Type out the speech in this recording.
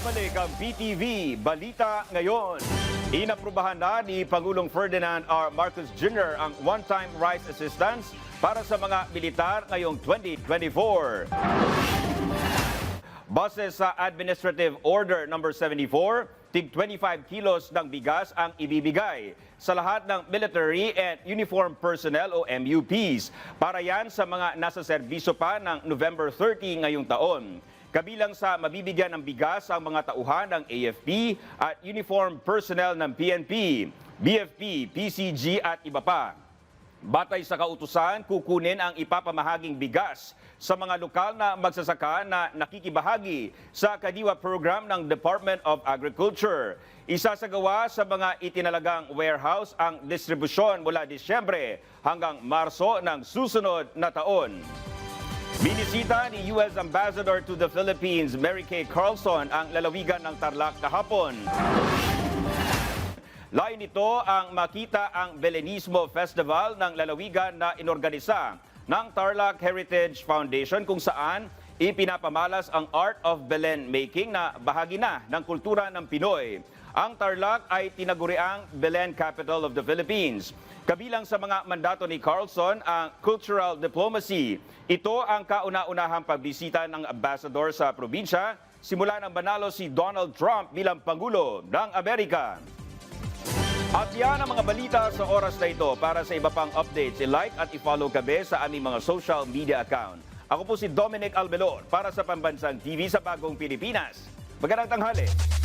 Nagbabalik ang PTV Balita Ngayon. Inaprubahan na ni Pangulong Ferdinand R. Marcos Jr. ang one-time rice assistance para sa mga militar ngayong 2024. Base sa Administrative Order No. 74, tig 25 kilos ng bigas ang ibibigay sa lahat ng military and uniformed personnel o MUPs. Para yan sa mga nasa serbisyo pa ng November 30 ngayong taon. Kabilang sa mabibigyan ng bigas ang mga tauhan ng AFP at uniformed personnel ng PNP, BFP, PCG at iba pa. Batay sa kautusan, kukunin ang ipapamahaging bigas sa mga lokal na magsasaka na nakikibahagi sa Kadiwa program ng Department of Agriculture. Isasagawa sa mga itinalagang warehouse ang distribusyon mula Disyembre hanggang Marso ng susunod na taon. Binisita ni U.S. Ambassador to the Philippines, Mary Kay Carlson, ang lalawigan ng Tarlac kahapon. Lain nito ang makita ang Belenismo Festival ng lalawigan na inorganisa ng Tarlac Heritage Foundation kung saan ipinapamalas ang Art of Belen Making na bahagi na ng kultura ng Pinoy. Ang Tarlac ay tinaguriang Belen Capital of the Philippines. Kabilang sa mga mandato ni Carlson ang cultural diplomacy. Ito ang kauna-unahang pagbisita ng ambassador sa probinsya simula nang manalo si Donald Trump bilang Pangulo ng Amerika. At yan ang mga balita sa oras na ito. Para sa iba pang updates, i-like at i-follow kami sa aming mga social media account. Ako po si Dominic Albelor para sa Pambansang TV sa Bagong Pilipinas. Magandang tanghali.